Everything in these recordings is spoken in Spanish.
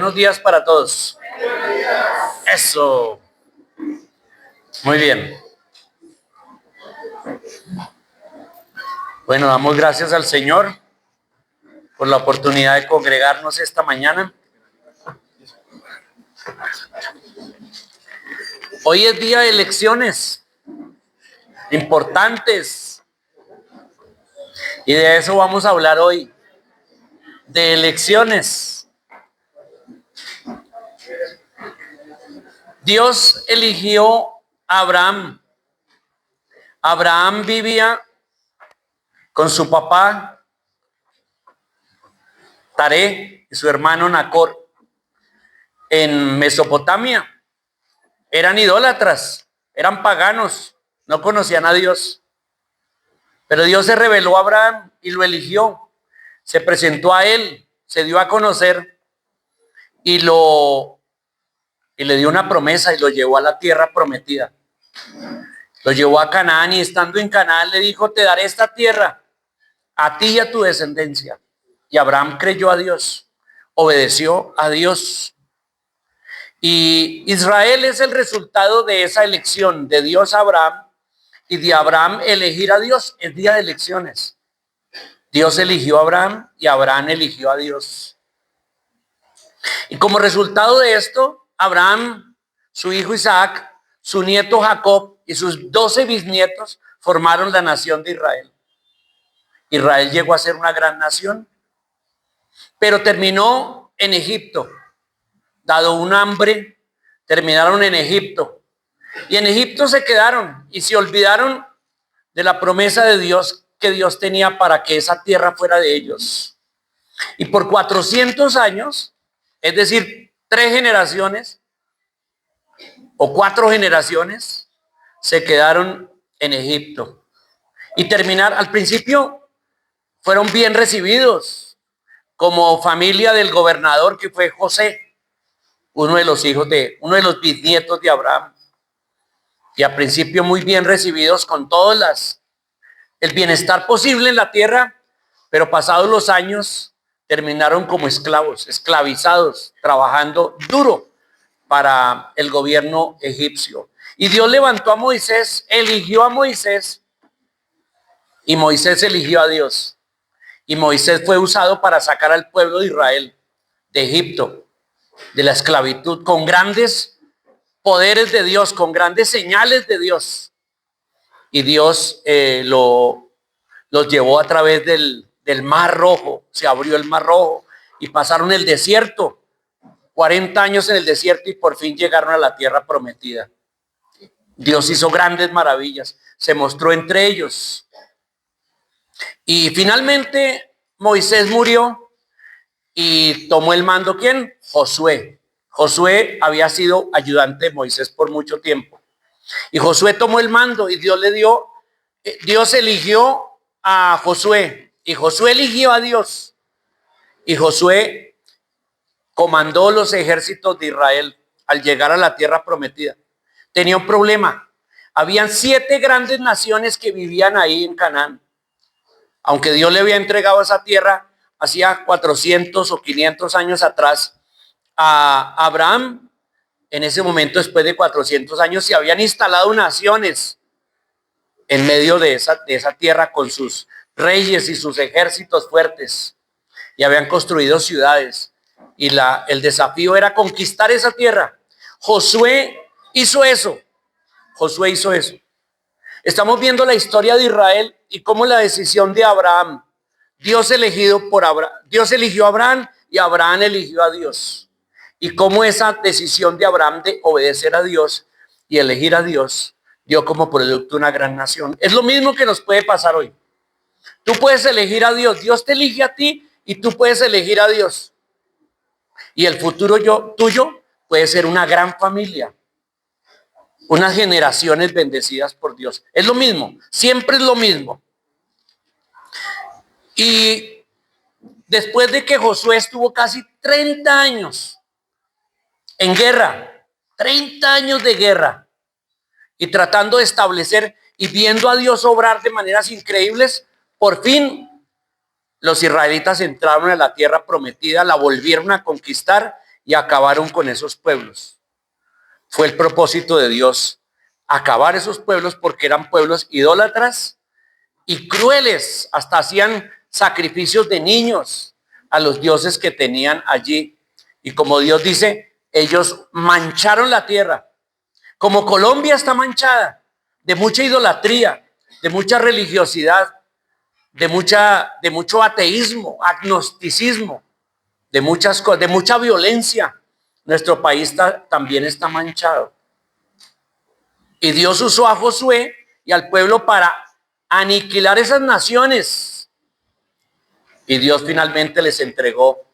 Buenos días para todos. Eso. Muy bien. Bueno, damos gracias al Señor por la oportunidad de congregarnos esta mañana. Hoy es día de elecciones importantes y de eso vamos a hablar hoy, de elecciones. Dios eligió a Abraham. Abraham vivía con su papá Taré y su hermano Nacor en Mesopotamia. Eran idólatras, eran paganos, no conocían a Dios. Pero Dios se reveló a Abraham y lo eligió. Se presentó a él, se dio a conocer y le dio una promesa y lo llevó a la tierra prometida. Lo llevó a Canaán y estando en Canaán le dijo: te daré esta tierra a ti y a tu descendencia. Y Abraham creyó a Dios, obedeció a Dios. Y Israel es el resultado de esa elección de Dios a Abraham y de Abraham elegir a Dios. Es día de elecciones. Dios eligió a Abraham y Abraham eligió a Dios. Y como resultado de esto, Abraham, su hijo Isaac, su nieto Jacob y sus 12 bisnietos formaron la nación de Israel. Israel llegó a ser una gran nación, pero terminó en Egipto. Dado un hambre, terminaron en Egipto. Y en Egipto se quedaron y se olvidaron de la promesa de Dios que Dios tenía para que esa tierra fuera de ellos. Y por 400 años, es decir, 3 generaciones o 4 generaciones, se quedaron en Egipto. Y terminar, al principio, fueron bien recibidos como familia del gobernador que fue José, uno de los bisnietos de Abraham. Y al principio muy bien recibidos con todas el bienestar posible en la tierra, pero pasados los años terminaron como esclavos, esclavizados, trabajando duro para el gobierno egipcio. Y Dios levantó a Moisés, eligió a Moisés, y Moisés eligió a Dios. Y Moisés fue usado para sacar al pueblo de Israel de Egipto, de la esclavitud, con grandes poderes de Dios, con grandes señales de Dios. Y Dios los llevó a través del Mar Rojo. Se abrió el Mar Rojo y pasaron el desierto, 40 años en el desierto, y por fin llegaron a la tierra prometida. Dios hizo grandes maravillas, se mostró entre ellos. Y finalmente Moisés murió y tomó el mando, ¿quién? Josué. Josué había sido ayudante de Moisés por mucho tiempo. Y Josué tomó el mando y Dios eligió a Josué y Josué eligió a Dios. Y Josué comandó los ejércitos de Israel al llegar a la tierra prometida. Tenía un problema. Habían 7 grandes naciones que vivían ahí en Canaán. Aunque Dios le había entregado esa tierra hacía 400 o 500 años atrás a Abraham, en ese momento, después de 400 años, se habían instalado naciones en medio de esa tierra con sus reyes y sus ejércitos fuertes, y habían construido ciudades, y el desafío era conquistar esa tierra. Josué hizo eso. Estamos viendo la historia de Israel y cómo la decisión de Abraham, Dios eligió a Abraham y Abraham eligió a Dios. Y cómo esa decisión de Abraham de obedecer a Dios y elegir a Dios dio como producto una gran nación. Es lo mismo que nos puede pasar hoy. Tú puedes elegir a Dios, Dios te elige a ti y tú puedes elegir a Dios. Y el futuro tuyo puede ser una gran familia, unas generaciones bendecidas por Dios. Es lo mismo, siempre es lo mismo. Y después de que Josué estuvo casi 30 años en guerra, 30 años de guerra, y tratando de establecer y viendo a Dios obrar de maneras increíbles, por fin los israelitas entraron a la tierra prometida, la volvieron a conquistar y acabaron con esos pueblos. Fue el propósito de Dios, acabar esos pueblos porque eran pueblos idólatras y crueles, hasta hacían sacrificios de niños a los dioses que tenían allí. Y como Dios dice, ellos mancharon la tierra. Como Colombia está manchada de mucha idolatría, de mucha religiosidad, de mucho ateísmo, agnosticismo, de mucha violencia. Nuestro país también está manchado. Y Dios usó a Josué y al pueblo para aniquilar esas naciones. Y Dios finalmente les entregó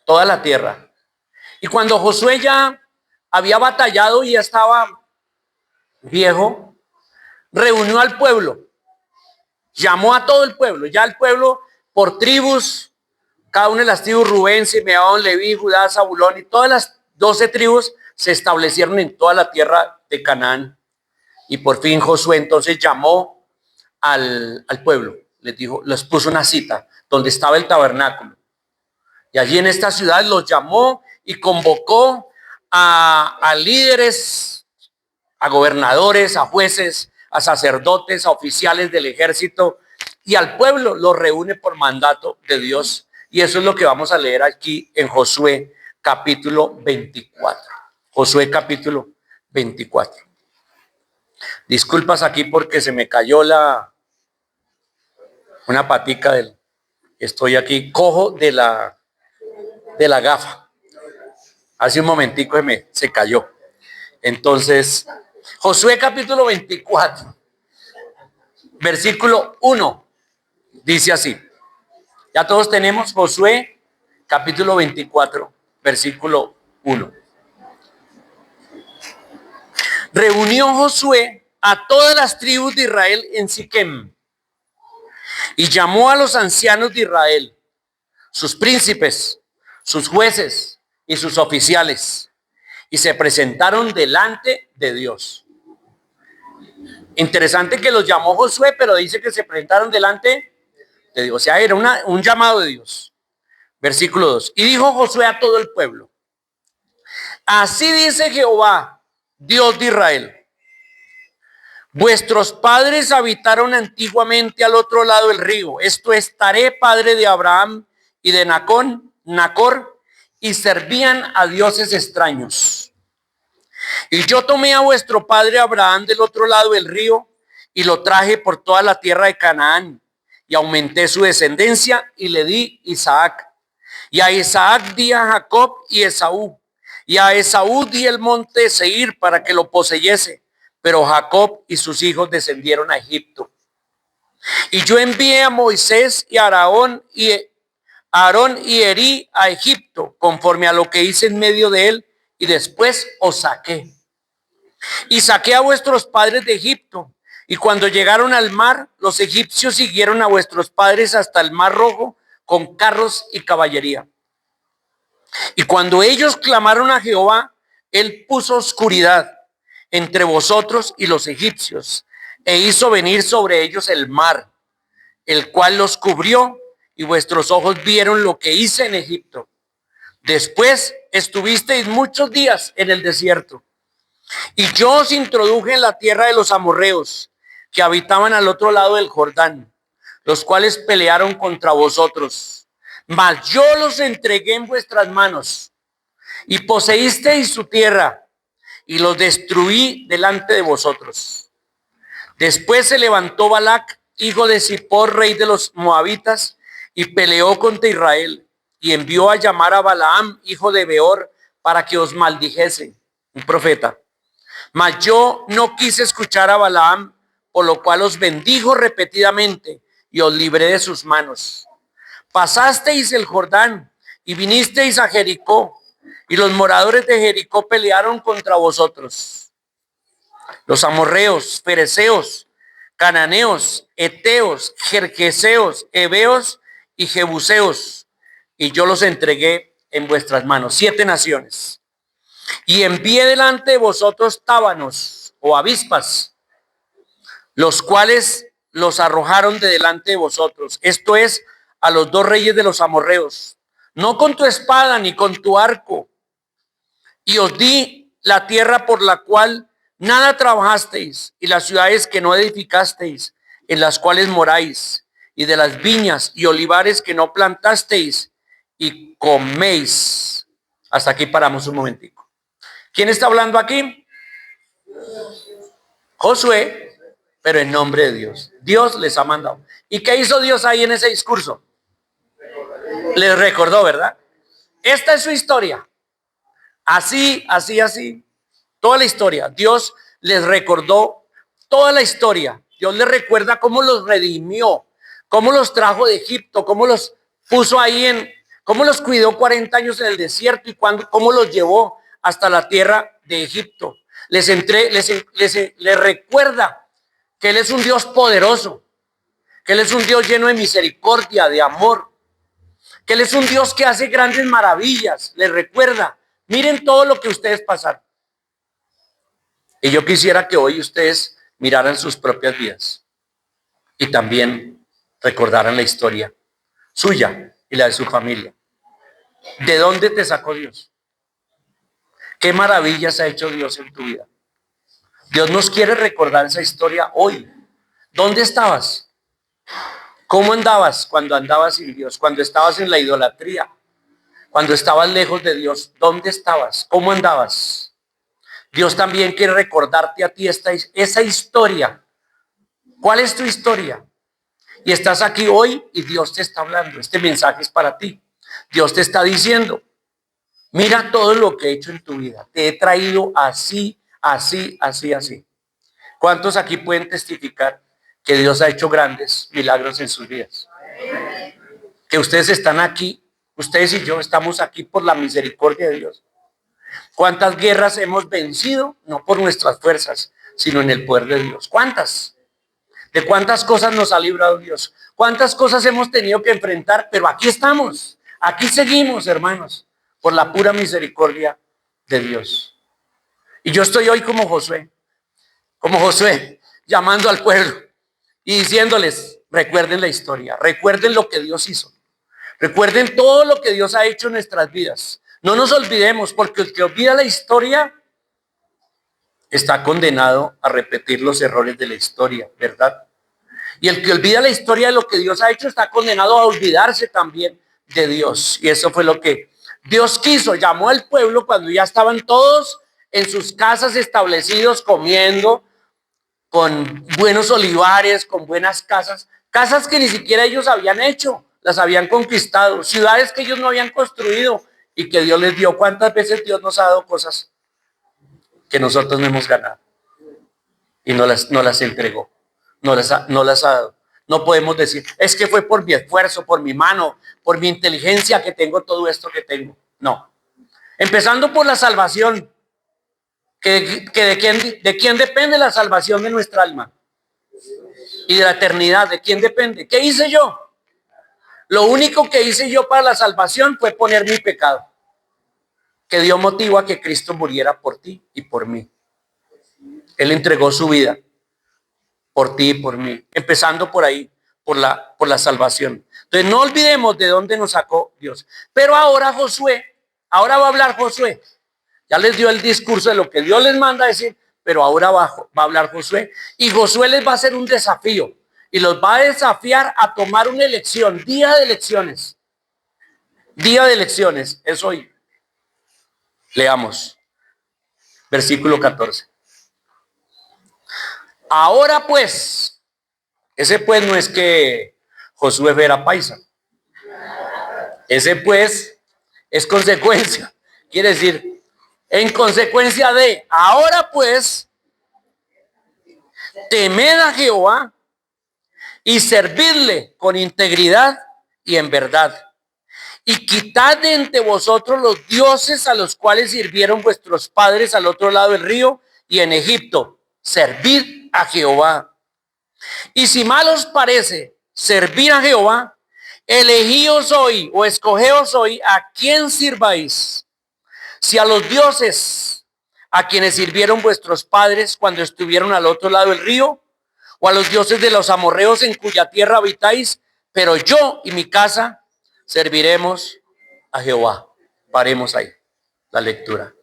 toda la tierra. Y cuando Josué ya había batallado y ya estaba viejo, reunió al pueblo, llamó a todo el pueblo, ya el pueblo por tribus, cada una de las tribus, Rubén, Simeón, Leví, Judá, Zabulón, y todas las 12 tribus se establecieron en toda la tierra de Canaán. Y por fin Josué entonces llamó al pueblo, les puso una cita donde estaba el tabernáculo. Y allí en esta ciudad los llamó y convocó a líderes, a gobernadores, a jueces, a sacerdotes, a oficiales del ejército, y al pueblo los reúne por mandato de Dios. Y eso es lo que vamos a leer aquí en Josué capítulo 24. Josué capítulo 24. Disculpas aquí porque se me cayó una patica estoy aquí cojo de la gafa. Hace un momentico se cayó. Entonces, Josué capítulo 24, versículo 1, dice así. Ya todos tenemos Josué capítulo 24, versículo 1. Reunió Josué a todas las tribus de Israel en Siquem y llamó a los ancianos de Israel, sus príncipes, sus jueces y sus oficiales, y se presentaron delante de Dios. Interesante que los llamó Josué, pero dice que se presentaron delante de Dios. O sea, era un llamado de Dios. Versículo 2. Y dijo Josué a todo el pueblo: así dice Jehová, Dios de Israel: vuestros padres habitaron antiguamente al otro lado del río. Esto es Taré, padre de Abraham y de Nacor, y servían a dioses extraños. Y yo tomé a vuestro padre Abraham del otro lado del río y lo traje por toda la tierra de Canaán, y aumenté su descendencia y le di Isaac. Y a Isaac di a Jacob y Esaú. Y a Esaú di el monte de Seir para que lo poseyese. Pero Jacob y sus hijos descendieron a Egipto. Y yo envié a Moisés y a Aarón y herí a Egipto, conforme a lo que hice en medio de él, y después os saqué. Y saqué a vuestros padres de Egipto. Y cuando llegaron al mar, los egipcios siguieron a vuestros padres hasta el mar Rojo con carros y caballería. Y cuando ellos clamaron a Jehová, él puso oscuridad entre vosotros y los egipcios, e hizo venir sobre ellos el mar, el cual los cubrió, y vuestros ojos vieron lo que hice en Egipto. Después estuvisteis muchos días en el desierto, y yo os introduje en la tierra de los amorreos, que habitaban al otro lado del Jordán, los cuales pelearon contra vosotros. Mas yo los entregué en vuestras manos, y poseísteis su tierra, y los destruí delante de vosotros. Después se levantó Balac, hijo de Zippor, rey de los moabitas, y peleó contra Israel, y envió a llamar a Balaam, hijo de Beor, para que os maldijese, un profeta. Mas yo no quise escuchar a Balaam, por lo cual os bendijo repetidamente y os libré de sus manos. Pasasteis el Jordán y vinisteis a Jericó, y los moradores de Jericó pelearon contra vosotros. Los amorreos, fereceos, cananeos, eteos, jerjeseos, heveos y jebuseos, y yo los entregué en vuestras manos. 7 naciones. Y envié delante de vosotros tábanos o avispas, los cuales los arrojaron de delante de vosotros. Esto es, a los 2 reyes de los amorreos, no con tu espada ni con tu arco, y os di la tierra por la cual nada trabajasteis, y las ciudades que no edificasteis, en las cuales moráis, y de las viñas y olivares que no plantasteis, y coméis. Hasta aquí paramos un momentico. ¿Quién está hablando aquí? Josué, pero en nombre de Dios. Dios les ha mandado. ¿Y qué hizo Dios ahí en ese discurso? Les recordó, ¿verdad? Esta es su historia. Así, así, así. Toda la historia. Dios les recordó toda la historia. Dios les recuerda cómo los redimió, cómo los trajo de Egipto, cómo los puso ahí cómo los cuidó 40 años en el desierto y cómo los llevó hasta la tierra de Egipto. Les recuerda que Él es un Dios poderoso, que Él es un Dios lleno de misericordia, de amor, que Él es un Dios que hace grandes maravillas. Les recuerda, miren todo lo que ustedes pasaron. Y yo quisiera que hoy ustedes miraran sus propias vidas y también recordaran la historia suya y la de su familia. ¿De dónde te sacó Dios? ¿Qué maravillas ha hecho Dios en tu vida? Dios nos quiere recordar esa historia hoy. ¿Dónde estabas? ¿Cómo andabas cuando andabas sin Dios? Cuando estabas en la idolatría, cuando estabas lejos de Dios, ¿dónde estabas? ¿Cómo andabas? Dios también quiere recordarte a ti esa historia. ¿Cuál es tu historia? Y estás aquí hoy y Dios te está hablando. Este mensaje es para ti. Dios te está diciendo, mira todo lo que he hecho en tu vida. Te he traído así, así, así, así. ¿Cuántos aquí pueden testificar que Dios ha hecho grandes milagros en sus vidas? Que ustedes están aquí, ustedes y yo estamos aquí por la misericordia de Dios. ¿Cuántas guerras hemos vencido? No por nuestras fuerzas, sino en el poder de Dios. ¿Cuántas? ¿De cuántas cosas nos ha librado Dios? ¿Cuántas cosas hemos tenido que enfrentar? Pero aquí estamos, aquí seguimos, hermanos, por la pura misericordia de Dios. Y yo estoy hoy como Josué, llamando al pueblo y diciéndoles, recuerden la historia, recuerden lo que Dios hizo, recuerden todo lo que Dios ha hecho en nuestras vidas. No nos olvidemos, porque el que olvida la historia está condenado a repetir los errores de la historia, ¿verdad? Y el que olvida la historia de lo que Dios ha hecho está condenado a olvidarse también de Dios. Y eso fue lo que Dios quiso. Llamó al pueblo cuando ya estaban todos en sus casas establecidos, comiendo, con buenos olivares, con buenas casas. Casas que ni siquiera ellos habían hecho, las habían conquistado. Ciudades que ellos no habían construido y que Dios les dio. ¿Cuántas veces Dios nos ha dado cosas que nosotros no hemos ganado y no las entregó? No las ha dado. No podemos decir, es que fue por mi esfuerzo, por mi mano, por mi inteligencia que tengo todo esto que tengo. No. Empezando por la salvación. ¿De quién depende la salvación de nuestra alma? Y de la eternidad, ¿de quién depende? ¿Qué hice yo? Lo único que hice yo para la salvación fue poner mi pecado, que dio motivo a que Cristo muriera por ti y por mí. Él entregó su vida por ti y por mí, empezando por ahí, por la salvación. Entonces no olvidemos de dónde nos sacó Dios. Pero ahora va a hablar Josué. Ya les dio el discurso de lo que Dios les manda a decir, pero ahora va a hablar Josué. Y Josué les va a hacer un desafío. Y los va a desafiar a tomar una elección, día de elecciones. Día de elecciones, es hoy. Leamos, versículo 14. Ahora pues, ese pues no es que Josué era paisa. Ese pues es consecuencia. Quiere decir, en consecuencia de, ahora pues, temed a Jehová y servidle con integridad y en verdad. Y quitad de entre vosotros los dioses a los cuales sirvieron vuestros padres al otro lado del río y en Egipto. Servid a Jehová. Y si mal os parece servir a Jehová, elegíos hoy o escogeos hoy a quién sirváis. Si a los dioses a quienes sirvieron vuestros padres cuando estuvieron al otro lado del río, o a los dioses de los amorreos en cuya tierra habitáis, pero yo y mi casa serviremos a Jehová. Paremos ahí la lectura.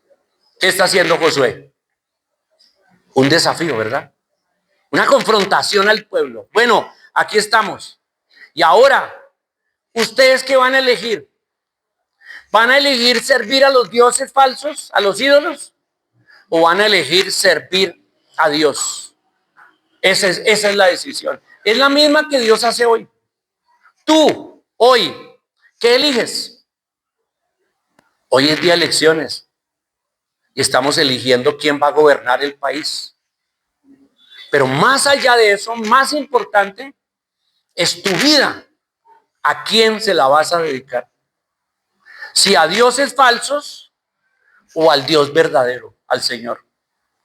¿Qué está haciendo Josué? Un desafío, ¿verdad? Una confrontación al pueblo. Bueno, aquí estamos. Y ahora, ¿ustedes qué van a elegir? ¿Van a elegir servir a los dioses falsos, a los ídolos? ¿O van a elegir servir a Dios? Esa es la decisión. Es la misma que Dios hace hoy. Tú, hoy, ¿qué eliges? Hoy es día de elecciones y estamos eligiendo quién va a gobernar el país. Pero más allá de eso, más importante es tu vida. ¿A quién se la vas a dedicar? Si a dioses falsos o al Dios verdadero, al Señor.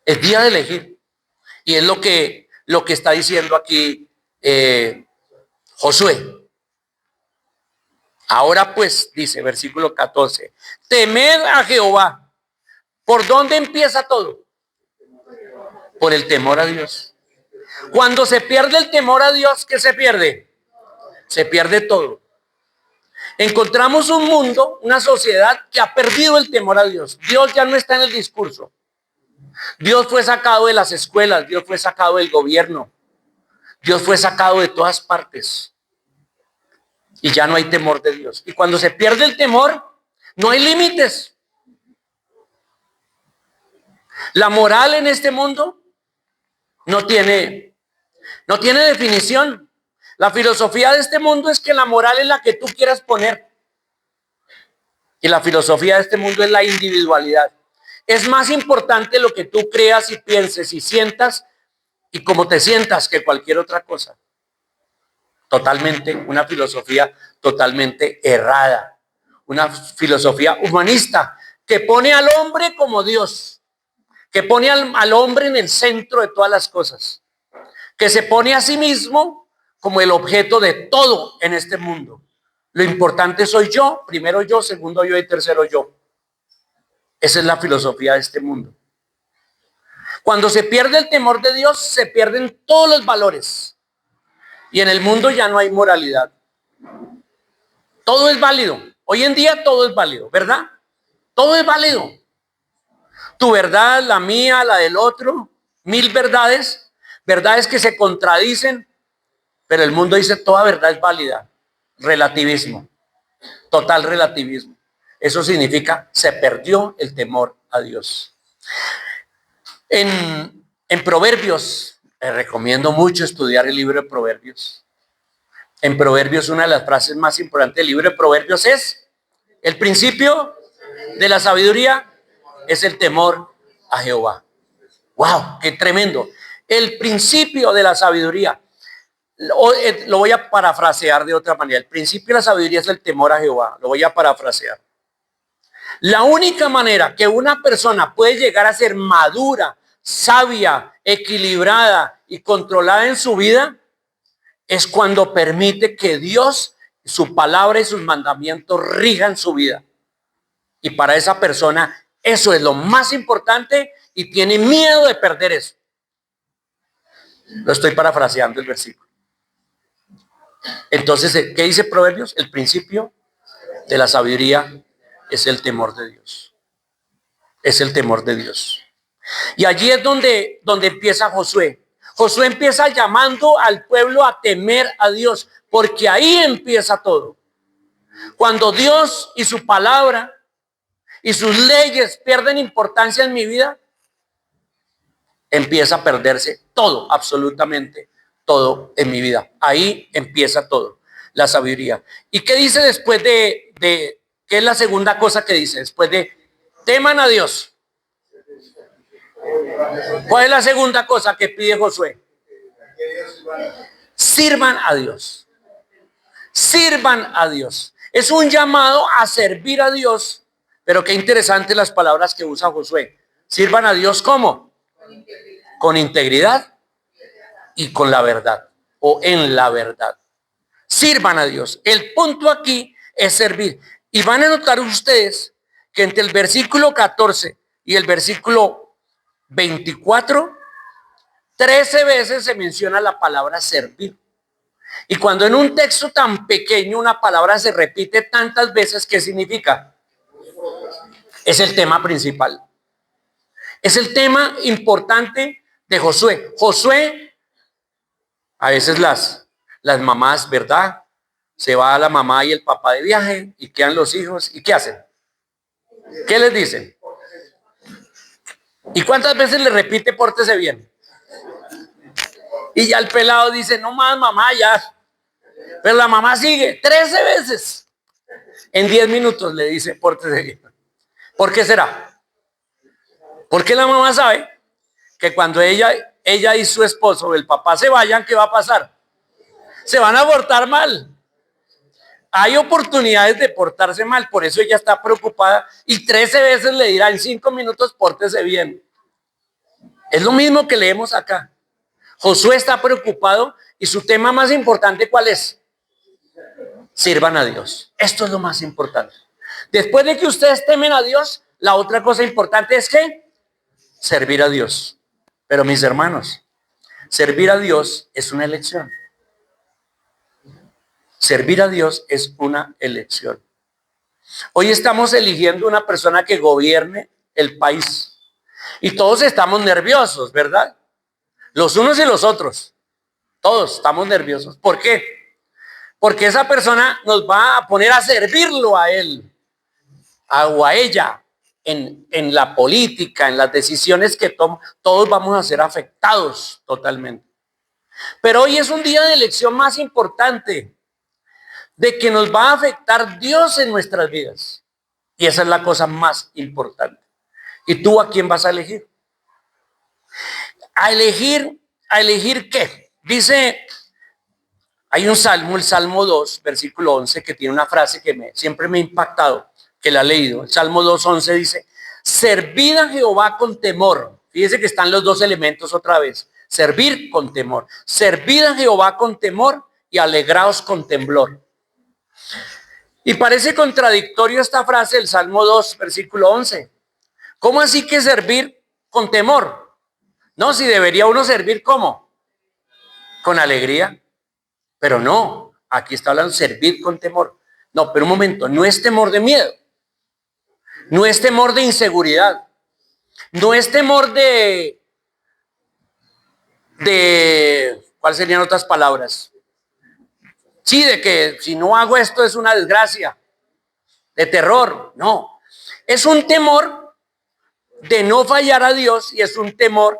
Es día de elegir. Y es lo que está diciendo aquí Josué. Ahora pues, dice versículo 14, temed a Jehová. ¿Por dónde empieza todo? Por el temor a Dios. Cuando se pierde el temor a Dios, ¿qué se pierde? Se pierde todo. Encontramos un mundo, una sociedad que ha perdido el temor a Dios. Dios ya no está en el discurso. Dios fue sacado de las escuelas, Dios fue sacado del gobierno, Dios fue sacado de todas partes. Y ya no hay temor de Dios. Y cuando se pierde el temor, no hay límites. La moral en este mundo no tiene definición. La filosofía de este mundo es que la moral es la que tú quieras poner. Y la filosofía de este mundo es la individualidad. Es más importante lo que tú creas y pienses y sientas y cómo te sientas que cualquier otra cosa. Totalmente, una filosofía totalmente errada. Una filosofía humanista que pone al hombre como Dios, que pone al hombre en el centro de todas las cosas, que se pone a sí mismo como el objeto de todo en este mundo. Lo importante soy yo, primero yo, segundo yo y tercero yo. Esa es la filosofía de este mundo. Cuando se pierde el temor de Dios, se pierden todos los valores. Y en el mundo ya no hay moralidad. Todo es válido. Hoy en día todo es válido, ¿verdad? Todo es válido. Tu verdad, la mía, la del otro, 1000 verdades, verdades que se contradicen, pero el mundo dice toda verdad es válida. Relativismo, total relativismo. Eso significa se perdió el temor a Dios. En Proverbios, les recomiendo mucho estudiar el libro de Proverbios. En Proverbios, una de las frases más importantes del libro de Proverbios es: el principio de la sabiduría es el temor a Jehová. ¡Wow! ¡Qué tremendo! El principio de la sabiduría. Lo voy a parafrasear de otra manera. El principio de la sabiduría es el temor a Jehová. Lo voy a parafrasear. La única manera que una persona puede llegar a ser madura, sabia, equilibrada y controlada en su vida es cuando permite que Dios, su palabra y sus mandamientos rijan su vida. Y para esa persona eso es lo más importante y tiene miedo de perder eso. Lo estoy parafraseando el versículo. Entonces, ¿qué dice Proverbios? El principio de la sabiduría es el temor de Dios. Es el temor de Dios. Y allí es donde empieza Josué. Josué empieza llamando al pueblo a temer a Dios, porque ahí empieza todo. Cuando Dios y su palabra y sus leyes pierden importancia en mi vida, empieza a perderse todo, absolutamente todo en mi vida. Ahí empieza todo, la sabiduría. ¿Y qué dice después de qué es la segunda cosa que dice? Después de teman a Dios. ¿Cuál es la segunda cosa que pide Josué? Sirvan a Dios. Sirvan a Dios. Es un llamado a servir a Dios, pero qué interesante las palabras que usa Josué. Sirvan a Dios ¿cómo? Con integridad y con la verdad, o en la verdad. Sirvan a Dios. El punto aquí es servir. Y van a notar ustedes que entre el versículo 14 y el versículo 24, 13 veces se menciona la palabra servir. Y cuando en un texto tan pequeño una palabra se repite tantas veces, ¿qué significa? Es el tema principal. Es el tema importante de Josué. Josué, a veces las mamás, ¿verdad? Se va la mamá y el papá de viaje y quedan los hijos. ¿Y qué hacen? ¿Qué les dicen? ¿Y cuántas veces le repite pórtese bien? Y ya el pelado dice, no más mamá, ya. Pero la mamá sigue 13 veces. En 10 minutos le dice pórtese bien. ¿Por qué será? Porque la mamá sabe que cuando ella y su esposo o el papá se vayan, ¿qué va a pasar? Se van a portar mal. Hay oportunidades de portarse mal, por eso ella está preocupada y 13 veces le dirá en 5 minutos pórtese bien. Es lo mismo que leemos acá. Josué está preocupado y su tema más importante, ¿cuál es? Sirvan a Dios. Esto es lo más importante. Después de que ustedes temen a Dios, la otra cosa importante es que servir a Dios. Pero mis hermanos, servir a Dios es una elección. Servir a Dios es una elección. Hoy estamos eligiendo una persona que gobierne el país. Y todos estamos nerviosos, ¿verdad? Los unos y los otros. Todos estamos nerviosos. ¿Por qué? Porque esa persona nos va a poner a servirlo a él o a ella en la política, en las decisiones que toma. Todos vamos a ser afectados totalmente. Pero hoy es un día de elección más importante, de que nos va a afectar Dios en nuestras vidas. Y esa es la cosa más importante. ¿Y tú a quién vas a elegir? ¿A elegir qué? Dice, hay un salmo, el Salmo 2, versículo 11, que tiene una frase que siempre me ha impactado, que la he leído. El Salmo 2, 11 dice, servid a Jehová con temor. Fíjese que están los dos elementos otra vez. Servir con temor. Servid a Jehová con temor y alegraos con temblor. Y parece contradictorio esta frase del Salmo 2, versículo 11. ¿Cómo así que servir con temor? No, si debería uno servir ¿cómo? Con alegría. Pero no, aquí está hablando de servir con temor. No, pero un momento, no es temor de miedo. No es temor de inseguridad. No es temor ¿cuáles serían otras palabras? Sí, de que si no hago esto es una desgracia. De terror, no. Es un temor de no fallar a Dios y es un temor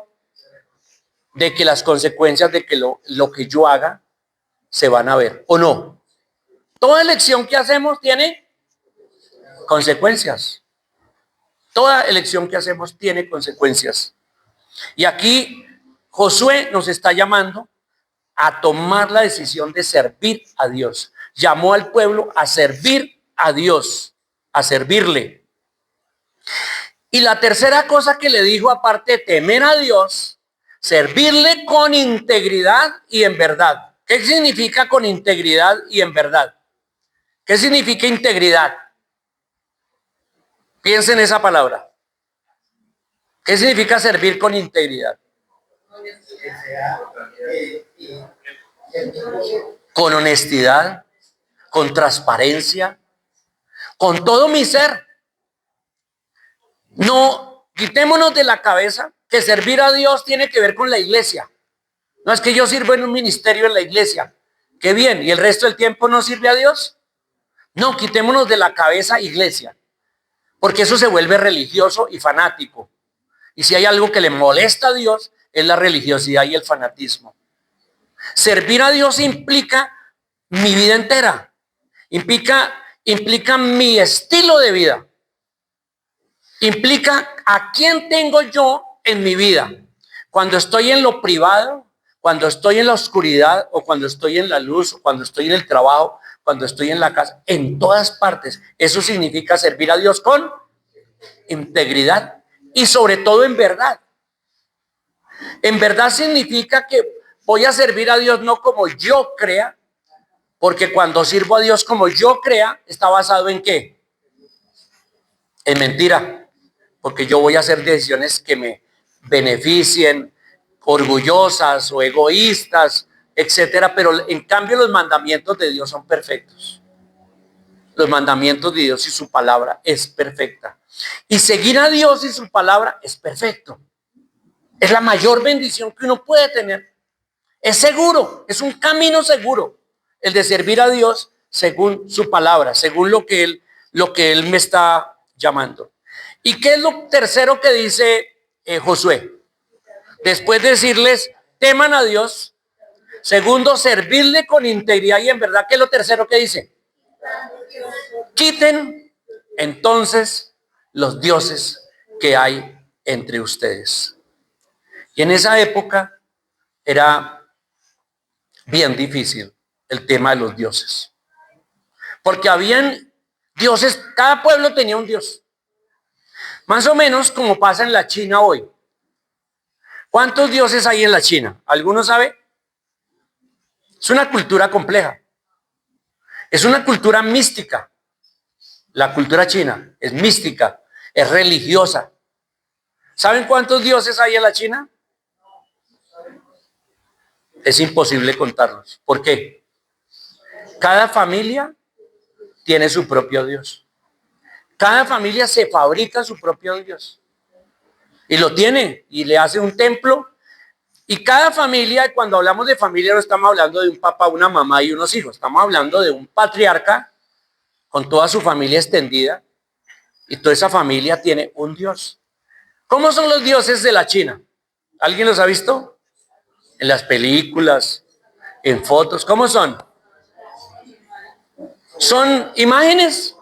de que las consecuencias de que lo que yo haga se van a ver o no. Toda elección que hacemos tiene consecuencias. Toda elección que hacemos tiene consecuencias. Y aquí Josué nos está llamando a tomar la decisión de servir a Dios. Llamó al pueblo a servir a Dios, a servirle. Y la tercera cosa que le dijo, aparte de temer a Dios, servirle con integridad y en verdad. ¿Qué significa con integridad y en verdad? ¿Qué significa integridad? Piensen en esa palabra. ¿Qué significa servir con integridad? Con honestidad, con transparencia, con todo mi ser. No, quitémonos de la cabeza que servir a Dios tiene que ver con la iglesia. No es que yo sirvo en un ministerio en la iglesia. Qué bien, ¿y el resto del tiempo no sirve a Dios? No, quitémonos de la cabeza iglesia, porque eso se vuelve religioso y fanático. Y si hay algo que le molesta a Dios, es la religiosidad y el fanatismo. Servir a Dios implica mi vida entera, implica mi estilo de vida, implica a quién tengo yo en mi vida. Cuando estoy en lo privado, cuando estoy en la oscuridad o cuando estoy en la luz, o cuando estoy en el trabajo, cuando estoy en la casa, en todas partes. Eso significa servir a Dios con integridad y sobre todo en verdad. En verdad significa que voy a servir a Dios no como yo crea, porque cuando sirvo a Dios como yo crea, está basado en ¿qué? En mentira, porque yo voy a hacer decisiones que me beneficien, orgullosas o egoístas etcétera, pero en cambio los mandamientos de Dios son perfectos. Los mandamientos de Dios y su palabra es perfecta. Y seguir a Dios y su palabra es perfecto. Es la mayor bendición que uno puede tener. Es seguro, es un camino seguro el de servir a Dios según su palabra, según lo que él me está llamando. ¿Y qué es lo tercero que dice Josué? Después de decirles, teman a Dios. Segundo, servirle con integridad y en verdad. ¿Qué es lo tercero que dice? Quiten entonces los dioses que hay entre ustedes. Y en esa época era bien difícil el tema de los dioses. Porque habían dioses, cada pueblo tenía un dios. Más o menos como pasa en la China hoy. ¿Cuántos dioses hay en la China? ¿Alguno sabe? Es una cultura compleja. Es una cultura mística. La cultura china es mística, es religiosa. ¿Saben cuántos dioses hay en la China? Es imposible contarlos. ¿Por qué? Cada familia tiene su propio Dios. Cada familia se fabrica su propio Dios. Y lo tiene y le hace un templo. Y cada familia, cuando hablamos de familia, no estamos hablando de un papá, una mamá y unos hijos. Estamos hablando de un patriarca con toda su familia extendida. Y toda esa familia tiene un Dios. ¿Cómo son los dioses de la China? ¿Alguien los ha visto? En las películas, en fotos. ¿Cómo son? Son imágenes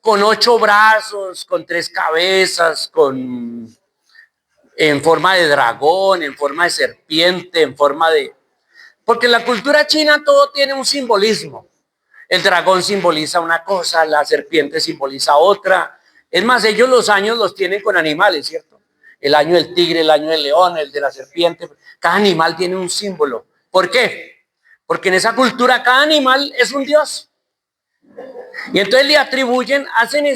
con 8 brazos, con 3 cabezas, en forma de dragón, en forma de serpiente, en forma de... Porque en la cultura china todo tiene un simbolismo. El dragón simboliza una cosa, la serpiente simboliza otra. Es más, ellos los años los tienen con animales, ¿cierto? El año del tigre, el año del león, el de la serpiente. Cada animal tiene un símbolo. ¿Por qué? Porque en esa cultura cada animal es un dios. Y entonces le atribuyen, hacen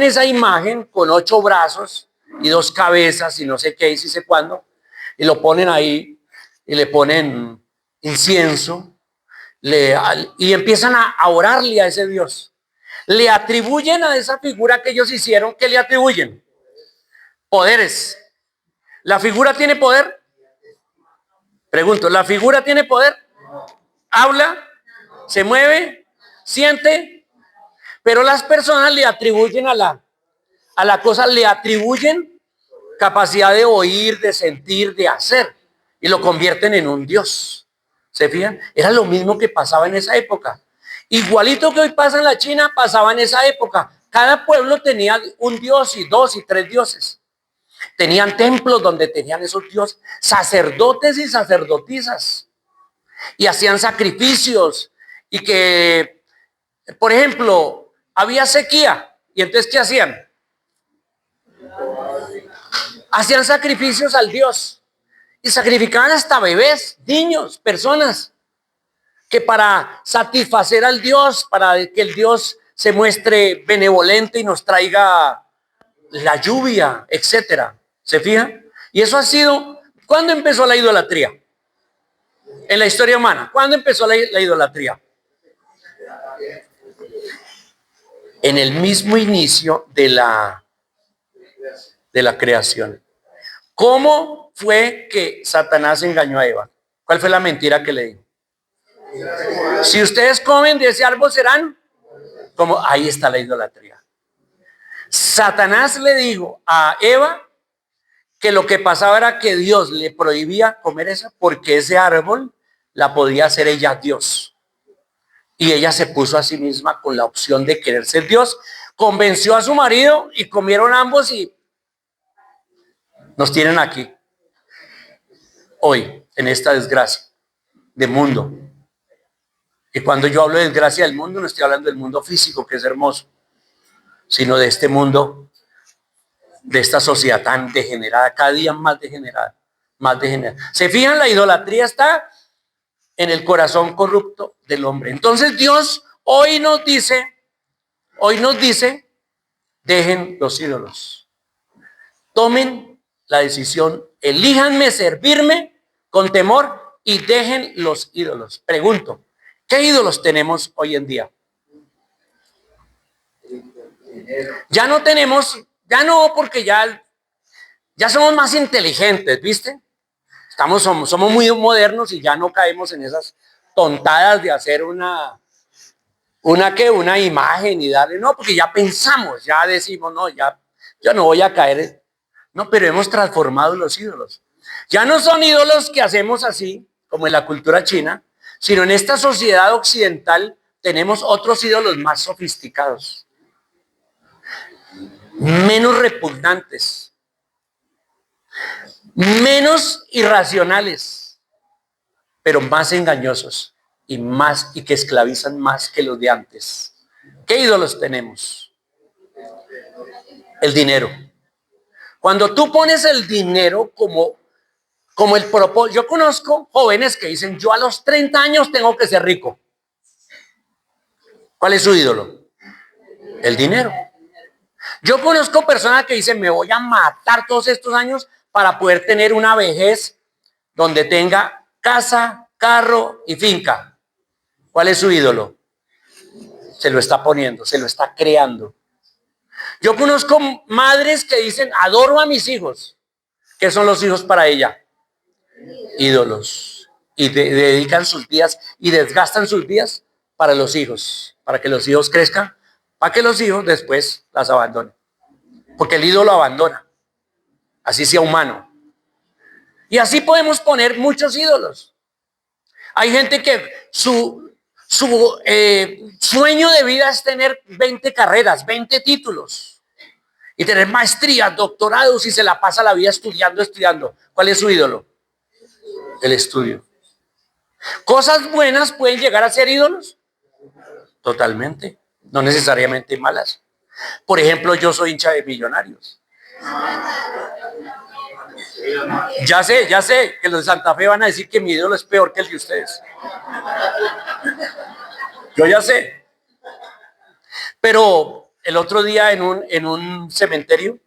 esa imagen con 8 brazos y 2 cabezas y no sé qué y sí sé cuándo. Y lo ponen ahí y le ponen incienso. Y empiezan a orarle a ese Dios. Le atribuyen a esa figura que ellos hicieron, ¿qué le atribuyen? Poderes. ¿La figura tiene poder? Pregunto, ¿la figura tiene poder? ¿Habla? ¿Se mueve? ¿Siente? Pero las personas le atribuyen a la cosa, le atribuyen capacidad de oír, de sentir, de hacer. Y lo convierten en un Dios. ¿Se fijan? Era lo mismo que pasaba en esa época. Igualito que hoy pasa en la China, pasaba en esa época. Cada pueblo tenía un dios y 2 y 3 dioses. Tenían templos donde tenían esos dioses, sacerdotes y sacerdotisas. Y hacían sacrificios. Y que, por ejemplo, había sequía. ¿Y entonces qué hacían? Hacían sacrificios al Dios. Y sacrificaban hasta bebés, niños, personas, que para satisfacer al Dios, para que el Dios se muestre benevolente y nos traiga la lluvia, etcétera. ¿Se fijan? Y eso ha sido, ¿cuándo empezó la idolatría? En la historia humana, ¿cuándo empezó la idolatría? En el mismo inicio de la creación. ¿Cómo fue que Satanás engañó a Eva? ¿Cuál fue la mentira que le dijo? Si ustedes comen de ese árbol serán como, ahí está la idolatría. Satanás le dijo a Eva que lo que pasaba era que Dios le prohibía comer eso porque ese árbol la podía hacer ella Dios. Y ella se puso a sí misma con la opción de querer ser Dios, convenció a su marido y comieron ambos y nos tienen aquí hoy en esta desgracia de mundo. Y cuando yo hablo de desgracia del mundo, no estoy hablando del mundo físico, que es hermoso, sino de este mundo, de esta sociedad tan degenerada, cada día más degenerada, más degenerada. ¿Se fijan? La idolatría está en el corazón corrupto del hombre. Entonces Dios hoy nos dice, dejen los ídolos. Tomen la decisión, elíjanme servirme con temor y dejen los ídolos. Pregunto, ¿qué ídolos tenemos hoy en día? Ya no tenemos, ya no, porque ya somos más inteligentes, ¿viste? Somos muy modernos y ya no caemos en esas tontadas de hacer una imagen y darle, no, porque ya pensamos, ya decimos, no, ya no voy a caer. No, pero hemos transformado los ídolos. Ya no son ídolos que hacemos así, como en la cultura china, sino en esta sociedad occidental tenemos otros ídolos más sofisticados, menos repugnantes, menos irracionales, pero más engañosos y que esclavizan más que los de antes. ¿Qué ídolos tenemos? El dinero. Cuando tú pones el dinero como el propósito, yo conozco jóvenes que dicen, yo a los 30 años tengo que ser rico. ¿Cuál es su ídolo? El dinero. Yo conozco personas que dicen, me voy a matar todos estos años para poder tener una vejez donde tenga casa, carro y finca. ¿Cuál es su ídolo? Se lo está poniendo, se lo está creando. Yo conozco madres que dicen, adoro a mis hijos. ¿Qué son los hijos para ella? Ídolos. Y dedican sus vidas y desgastan sus vidas para los hijos, para que los hijos crezcan, para que los hijos después las abandonen. Porque el ídolo abandona, así sea humano. Y así podemos poner muchos ídolos. Hay gente que su sueño de vida es tener 20 carreras, 20 títulos y tener maestrías, doctorados y se la pasa la vida estudiando. ¿Cuál es su ídolo? El estudio. ¿Cosas buenas pueden llegar a ser ídolos? Totalmente, no necesariamente malas. Por ejemplo, yo soy hincha de Millonarios. Ya sé que los de Santa Fe van a decir que mi ídolo es peor que el de ustedes. Yo ya sé. Pero el otro día en un cementerio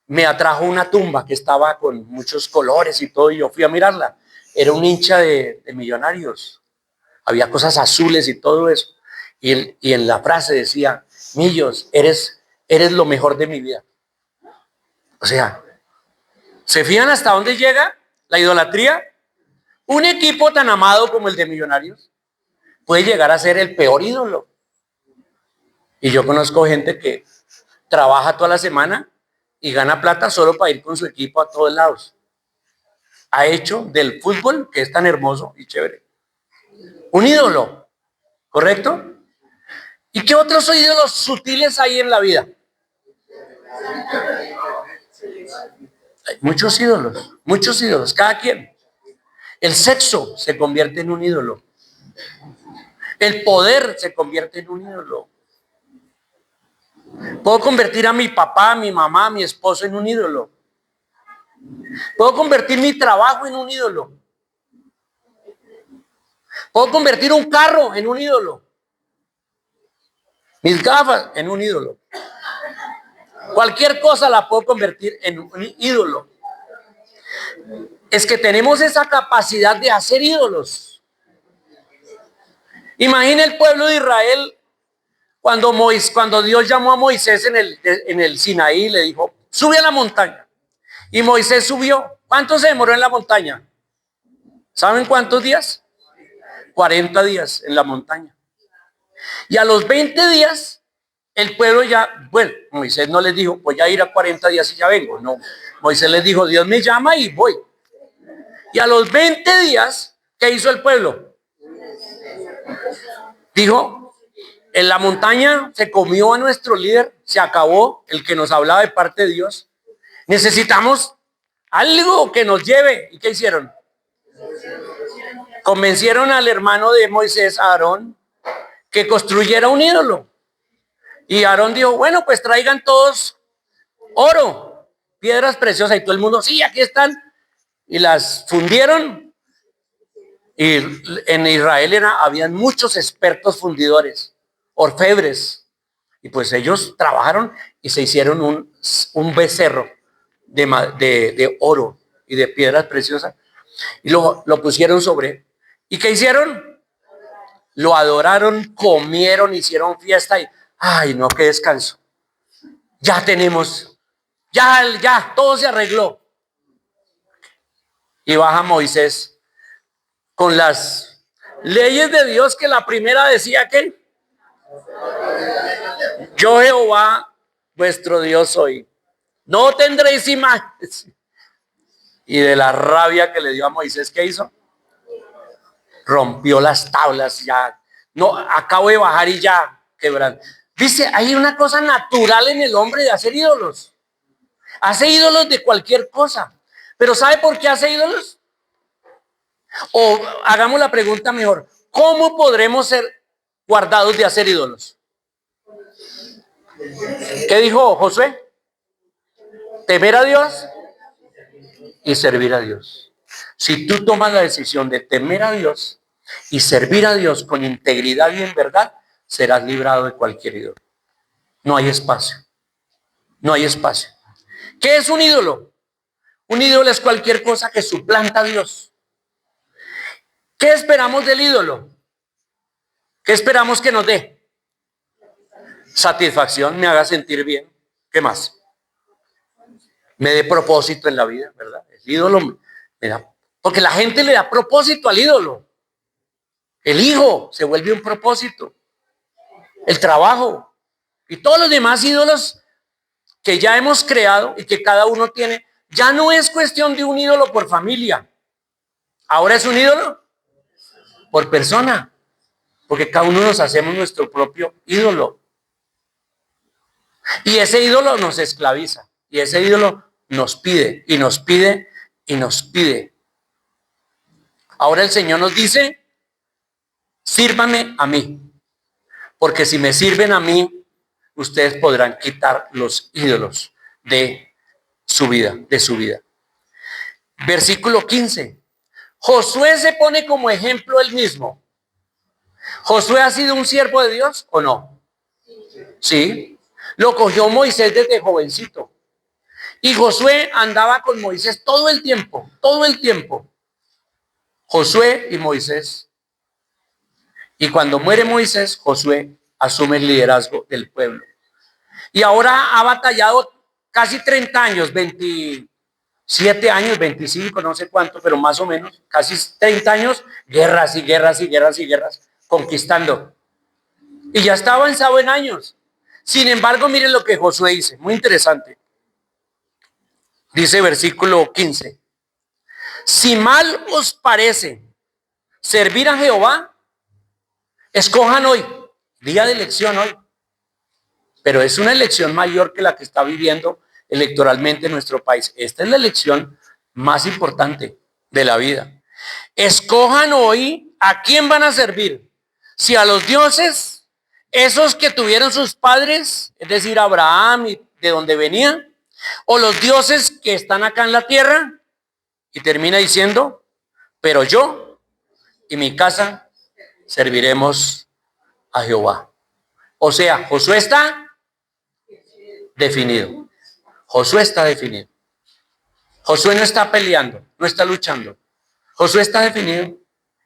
me atrajo una tumba que estaba con muchos colores y todo, y yo fui a mirarla. Era un hincha de Millonarios. Había cosas azules y todo eso. Y en la frase decía, Millos, eres lo mejor de mi vida. O sea, ¿se fijan hasta dónde llega la idolatría? Un equipo tan amado como el de Millonarios puede llegar a ser el peor ídolo. Y yo conozco gente que trabaja toda la semana y gana plata solo para ir con su equipo a todos lados. Ha hecho del fútbol, que es tan hermoso y chévere, un ídolo, ¿correcto? ¿Y qué otros ídolos sutiles hay en la vida? Hay muchos ídolos, cada quien. El sexo se convierte en un ídolo. El poder se convierte en un ídolo. Puedo convertir a mi papá, a mi mamá, a mi esposo en un ídolo. Puedo convertir mi trabajo en un ídolo. Puedo convertir un carro en un ídolo. Mis gafas en un ídolo. Cualquier cosa la puedo convertir en un ídolo. Es que tenemos esa capacidad de hacer ídolos. Imagina el pueblo de Israel cuando Dios llamó a Moisés en el Sinaí, le dijo, sube a la montaña. Y Moisés subió. ¿Cuánto se demoró en la montaña? ¿Saben cuántos días? 40 días en la montaña. Y a los 20 días, el pueblo Moisés no les dijo, voy a ir a 40 días y ya vengo. No, Moisés les dijo, Dios me llama y voy. Y a los 20 días, ¿qué hizo el pueblo? Dijo, en la montaña se comió a nuestro líder, se acabó el que nos hablaba de parte de Dios. Necesitamos algo que nos lleve. ¿Y qué hicieron? Convencieron al hermano de Moisés, Aarón, que construyera un ídolo. Y Aarón dijo, bueno, pues traigan todos oro, piedras preciosas. Y todo el mundo, sí, aquí están. Y las fundieron. Y en Israel habían muchos expertos fundidores, orfebres. Y pues ellos trabajaron y se hicieron un becerro de oro y de piedras preciosas. Y lo pusieron sobre él. ¿Y qué hicieron? Lo adoraron, comieron, hicieron fiesta y, ay, no, qué descanso. Ya tenemos, ya, todo se arregló. Y baja Moisés con las leyes de Dios, que la primera decía que yo Jehová, vuestro Dios soy. No tendréis imágenes. Y de la rabia que le dio a Moisés, ¿qué hizo? Rompió las tablas, ya. No, acabo de bajar y ya quebran. Dice, hay una cosa natural en el hombre de hacer ídolos. Hace ídolos de cualquier cosa. Pero ¿sabe por qué hace ídolos? O hagamos la pregunta mejor. ¿Cómo podremos ser guardados de hacer ídolos? ¿Qué dijo Josué? Temer a Dios y servir a Dios. Si tú tomas la decisión de temer a Dios y servir a Dios con integridad y en verdad, serás librado de cualquier ídolo. No hay espacio. No hay espacio. ¿Qué es un ídolo? Un ídolo es cualquier cosa que suplanta a Dios. ¿Qué esperamos del ídolo? ¿Qué esperamos que nos dé? Satisfacción, me haga sentir bien. ¿Qué más? Me dé propósito en la vida, ¿verdad? El ídolo me da, porque la gente le da propósito al ídolo. El hijo se vuelve un propósito. El trabajo y todos los demás ídolos que ya hemos creado y que cada uno tiene, ya no es cuestión de un ídolo por familia. Ahora es un ídolo por persona, porque cada uno nos hacemos nuestro propio ídolo. Y ese ídolo nos esclaviza. Y ese ídolo nos pide y nos pide y nos pide. Ahora el Señor nos dice, sírvanme a mí. Porque si me sirven a mí, ustedes podrán quitar los ídolos de su vida, de su vida. Versículo 15. Josué se pone como ejemplo él mismo. ¿Josué ha sido un siervo de Dios o no? Sí. Lo cogió Moisés desde jovencito. Y Josué andaba con Moisés todo el tiempo, todo el tiempo. Josué y Moisés. Y cuando muere Moisés, Josué asume el liderazgo del pueblo. Y ahora ha batallado casi 30 años, 27 años, 25, no sé cuánto, pero más o menos, casi 30 años, guerras y guerras y guerras y guerras, conquistando. Y ya está avanzado en años. Sin embargo, miren lo que Josué dice, muy interesante. Dice versículo 15. Si mal os parece servir a Jehová, escojan hoy, día de elección hoy. Pero es una elección mayor que la que está viviendo electoralmente en nuestro país. Esta es la elección más importante de la vida. Escojan hoy a quién van a servir. Si a los dioses, esos que tuvieron sus padres, es decir, Abraham y de donde venían, o los dioses que están acá en la tierra, y termina diciendo, pero yo y mi casa serviremos a Jehová. O sea, Josué está definido. Josué está definido. Josué no está peleando, no está luchando. Josué está definido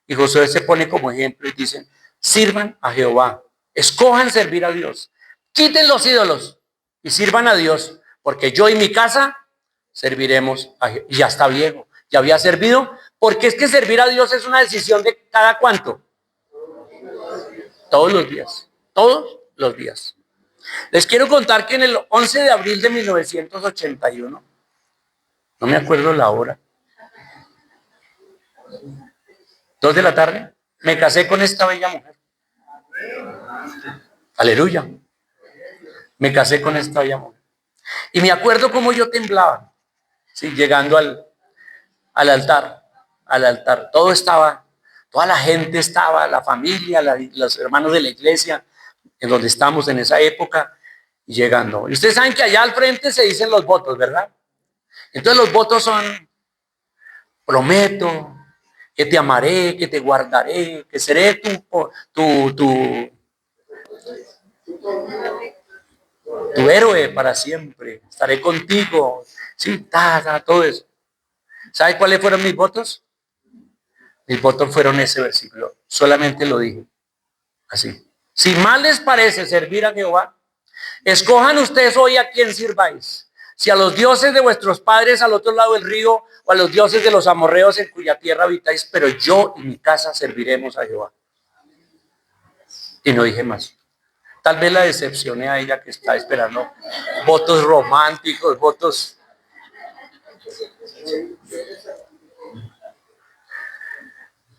y Josué se pone como ejemplo y dice, sirvan a Jehová, escojan servir a Dios, quiten los ídolos y sirvan a Dios, porque yo y mi casa serviremos a Jehová. Y ya está viejo, ya había servido, porque es que servir a Dios es una decisión de cada cuánto. Todos los días, todos los días. Les quiero contar que en el 11 de abril de 1981, no me acuerdo la hora, 2 de la tarde, me casé con esta bella mujer. Aleluya. Me casé con esta bella mujer. Y me acuerdo cómo yo temblaba, ¿sí? Llegando al altar. Todo estaba, toda la gente estaba, la familia, los hermanos de la iglesia, en donde estamos en esa época, llegando. Y ustedes saben que allá al frente se dicen los votos, ¿verdad? Entonces los votos son, prometo que te amaré, que te guardaré, que seré tu héroe para siempre, estaré contigo, sí, todo eso. ¿Sabe cuáles fueron mis votos? Mis votos fueron ese versículo. Solamente lo dije así. Si mal les parece servir a Jehová, escojan ustedes hoy a quién sirváis. Si a los dioses de vuestros padres al otro lado del río, o a los dioses de los amorreos en cuya tierra habitáis, pero yo y mi casa serviremos a Jehová. Y no dije más. Tal vez la decepcione a ella que está esperando votos románticos, votos.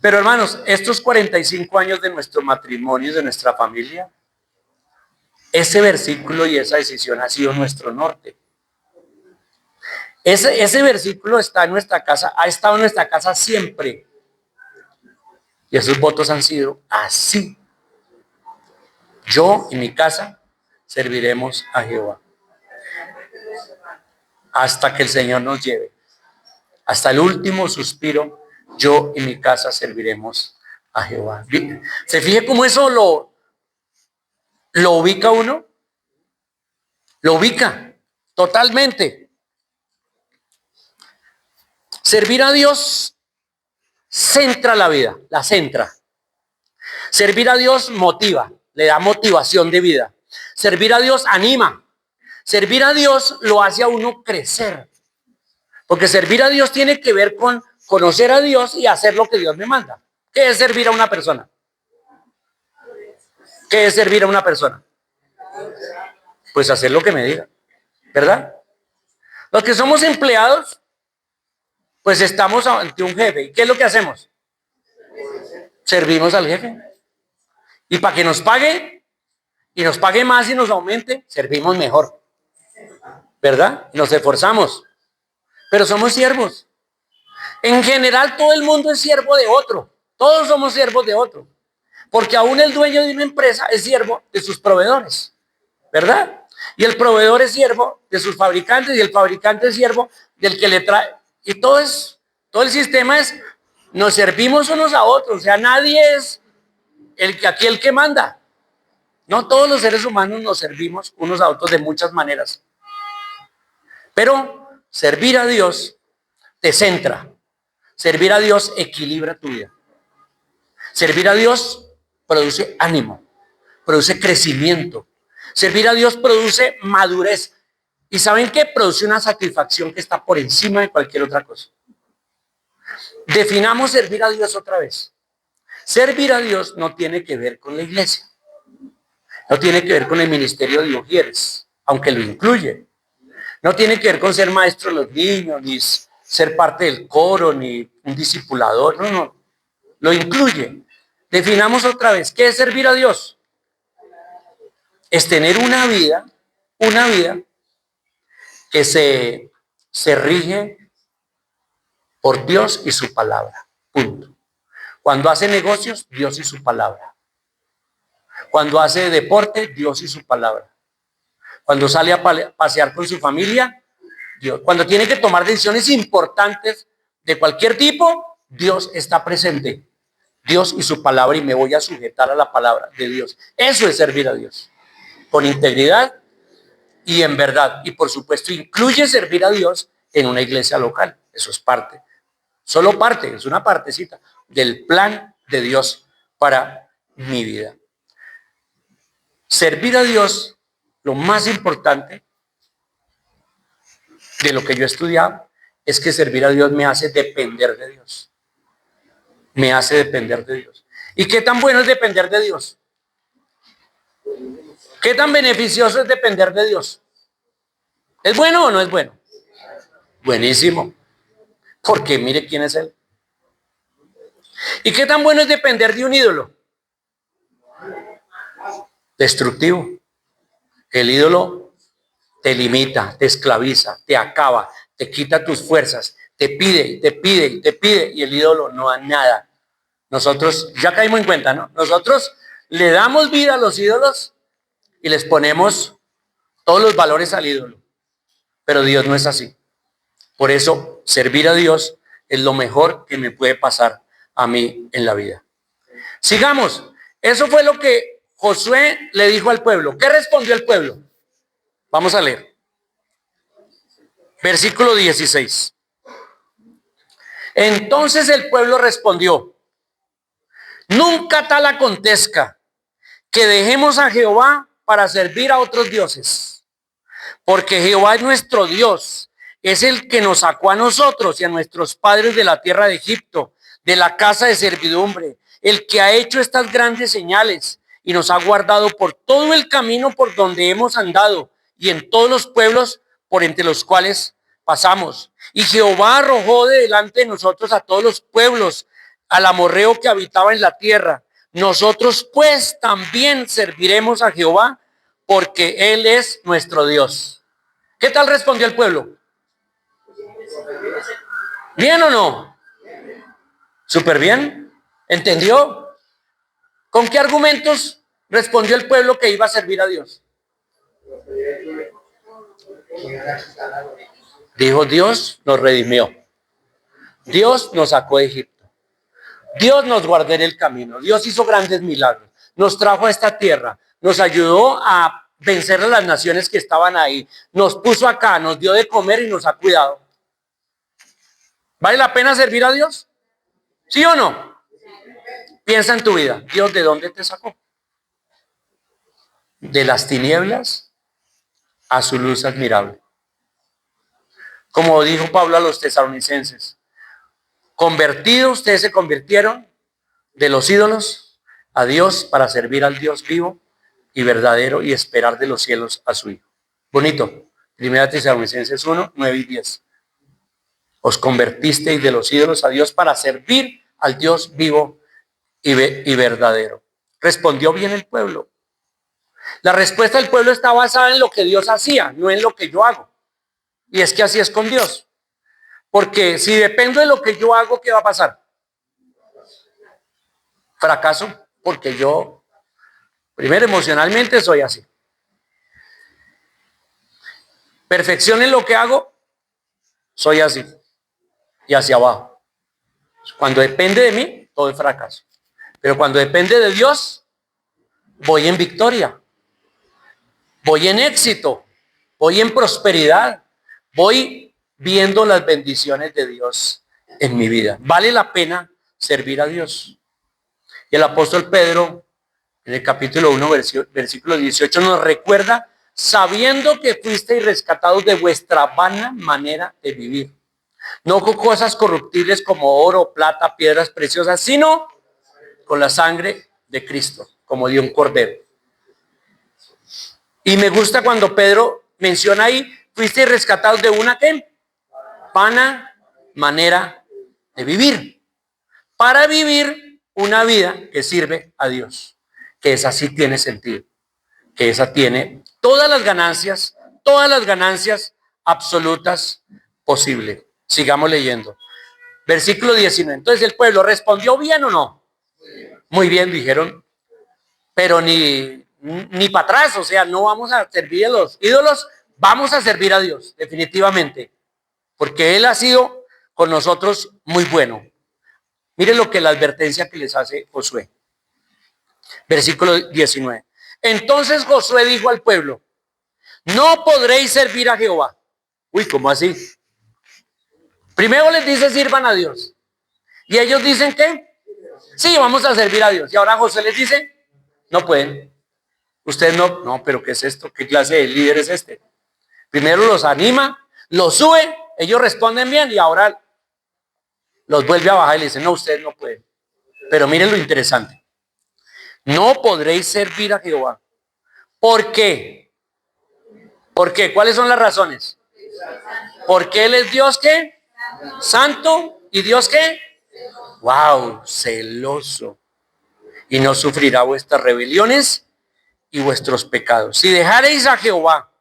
Pero hermanos, estos 45 años de nuestro matrimonio y de nuestra familia, ese versículo y esa decisión ha sido nuestro norte. Ese versículo está en nuestra casa, ha estado en nuestra casa siempre. Y esos votos han sido así. Yo y mi casa serviremos a Jehová. Hasta que el Señor nos lleve. Hasta el último suspiro, yo y mi casa serviremos a Jehová. ¿Se fije cómo eso lo ubica uno? Lo ubica totalmente. Servir a Dios centra la vida, la centra. Servir a Dios motiva, le da motivación de vida. Servir a Dios anima. Servir a Dios lo hace a uno crecer. Porque servir a Dios tiene que ver con conocer a Dios y hacer lo que Dios me manda. ¿Qué es servir a una persona? ¿Qué es servir a una persona? Pues hacer lo que me diga, ¿verdad? Los que somos empleados, pues estamos ante un jefe. ¿Y qué es lo que hacemos? Servimos al jefe. Y para que nos pague, y nos pague más y nos aumente, servimos mejor, ¿verdad? Nos esforzamos. Pero somos siervos. En general, todo el mundo es siervo de otro. Todos somos siervos de otro. Porque aún el dueño de una empresa es siervo de sus proveedores, ¿verdad? Y el proveedor es siervo de sus fabricantes y el fabricante es siervo del que le trae. Y todo el sistema es, nos servimos unos a otros. O sea, nadie es aquí el que manda. No, todos los seres humanos nos servimos unos a otros de muchas maneras. Pero servir a Dios te centra. Servir a Dios equilibra tu vida. Servir a Dios produce ánimo, produce crecimiento. Servir a Dios produce madurez. ¿Y saben qué? Produce una satisfacción que está por encima de cualquier otra cosa. Definamos servir a Dios otra vez. Servir a Dios no tiene que ver con la iglesia. No tiene que ver con el ministerio de ujieres, aunque lo incluye. No tiene que ver con ser maestro de los niños, ni ser parte del coro, ni un discipulador. No, no. Lo incluye. Definamos otra vez. ¿Qué es servir a Dios? Es tener una vida que se rige por Dios y su palabra. Punto. Cuando hace negocios, Dios y su palabra. Cuando hace deporte, Dios y su palabra. Cuando sale a pasear con su familia, Dios. Cuando tiene que tomar decisiones importantes de cualquier tipo, Dios está presente. Dios y su palabra, y me voy a sujetar a la palabra de Dios. Eso es servir a Dios. Con integridad y en verdad. Y por supuesto incluye servir a Dios en una iglesia local. Eso es parte. Solo parte, es una partecita del plan de Dios para mi vida. Servir a Dios, lo más importante de lo que yo he estudiado, es que servir a Dios me hace depender de Dios. Me hace depender de Dios. ¿Y qué tan bueno es depender de Dios? ¿Qué tan beneficioso es depender de Dios? ¿Es bueno o no es bueno? Buenísimo. Porque mire quién es Él. ¿Y qué tan bueno es depender de un ídolo? Destructivo. El ídolo te limita, te esclaviza, te acaba, te quita tus fuerzas, te pide, te pide, te pide, y el ídolo no da nada. Nosotros ya caímos en cuenta, ¿no? Nosotros le damos vida a los ídolos y les ponemos todos los valores al ídolo. Pero Dios no es así. Por eso, servir a Dios es lo mejor que me puede pasar a mí en la vida. Sigamos. Eso fue lo que Josué le dijo al pueblo. ¿Qué respondió el pueblo? Vamos a leer. Versículo 16. Entonces el pueblo respondió: Nunca tal acontezca que dejemos a Jehová para servir a otros dioses, porque Jehová es nuestro Dios, es el que nos sacó a nosotros y a nuestros padres de la tierra de Egipto, de la casa de servidumbre, el que ha hecho estas grandes señales y nos ha guardado por todo el camino por donde hemos andado y en todos los pueblos por entre los cuales pasamos. Y Jehová arrojó de delante de nosotros a todos los pueblos, al amorreo que habitaba en la tierra. Nosotros pues también serviremos a Jehová, porque Él es nuestro Dios. ¿Qué tal respondió el pueblo? ¿Bien o no? ¿Súper bien? ¿Entendió? ¿Con qué argumentos respondió el pueblo que iba a servir a Dios? Dijo: Dios nos redimió. Dios nos sacó de Egipto. Dios nos guardó en el camino. Dios hizo grandes milagros. Nos trajo a esta tierra. Nos ayudó a vencer a las naciones que estaban ahí. Nos puso acá, nos dio de comer y nos ha cuidado. ¿Vale la pena servir a Dios? ¿Sí o no? Piensa en tu vida. Dios, ¿de dónde te sacó? De las tinieblas a su luz admirable. Como dijo Pablo a los tesalonicenses, convertidos, ustedes se convirtieron de los ídolos a Dios para servir al Dios vivo y verdadero y esperar de los cielos a su Hijo. Bonito. Primera Tesalonicenses 1, 9 y 10. Os convertisteis de los ídolos a Dios para servir al Dios vivo y verdadero. Respondió bien el pueblo. La respuesta del pueblo está basada en lo que Dios hacía, no en lo que yo hago. Y es que así es con Dios. Porque si dependo de lo que yo hago, ¿qué va a pasar? Fracaso, porque yo, primero emocionalmente, soy así. Perfección en lo que hago, soy así. Y hacia abajo. Cuando depende de mí, todo es fracaso. Pero cuando depende de Dios, voy en victoria. Voy en éxito. Voy en prosperidad. Voy viendo las bendiciones de Dios en mi vida. Vale la pena servir a Dios. Y el apóstol Pedro, en el capítulo 1, versículo 18, nos recuerda: sabiendo que fuisteis rescatados de vuestra vana manera de vivir, no con cosas corruptibles como oro, plata, piedras preciosas, sino con la sangre de Cristo, como de un cordero. Y me gusta cuando Pedro menciona ahí: fuisteis rescatados de una ¿qué? Vana manera de vivir, para vivir una vida que sirve a Dios, que esa sí tiene sentido, que esa tiene todas las ganancias absolutas posibles. Sigamos leyendo. Versículo 19. Entonces el pueblo respondió: ¿bien o no? Muy bien, dijeron, pero ni para atrás, o sea, no vamos a servir a los ídolos, vamos a servir a Dios, definitivamente, porque Él ha sido con nosotros muy bueno. Miren lo que la advertencia que les hace Josué. Versículo 19. Entonces Josué dijo al pueblo: no podréis servir a Jehová. Uy, ¿cómo así? Primero les dice: sirvan a Dios. Y ellos dicen que sí, vamos a servir a Dios. Y ahora Josué les dice: no pueden. Ustedes no, pero ¿qué es esto? ¿Qué clase de líder es este? Primero los anima, los sube, ellos responden bien y ahora los vuelve a bajar y le dicen: no, ustedes no pueden. Pero miren lo interesante. No podréis servir a Jehová. ¿Por qué? ¿Por qué? ¿Cuáles son las razones? Porque Él es Dios ¿qué? Santo. ¿Y Dios qué? Wow, celoso. Y no sufrirá vuestras rebeliones y vuestros pecados. Si dejareis a Jehová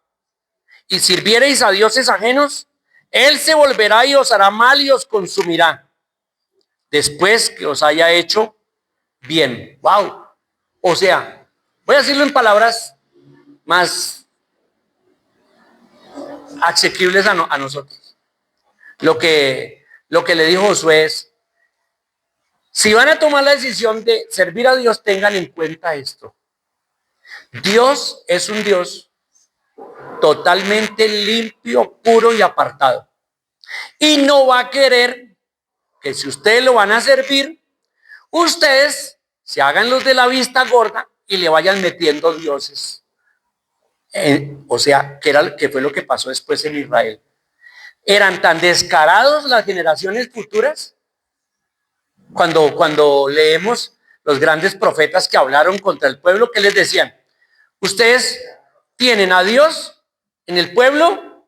y sirviereis a dioses ajenos, Él se volverá y os hará mal y os consumirá, después que os haya hecho bien. Wow. O sea, voy a decirlo en palabras más asequibles a nosotros. Lo que le dijo Josué es: si van a tomar la decisión de servir a Dios, tengan en cuenta esto. Dios es un Dios totalmente limpio, puro y apartado. Y no va a querer que si ustedes lo van a servir, ustedes se hagan los de la vista gorda y le vayan metiendo dioses. O sea, que fue lo que pasó después en Israel. Eran tan descarados las generaciones futuras cuando leemos los grandes profetas que hablaron contra el pueblo, que les decían: ustedes tienen a Dios en el pueblo,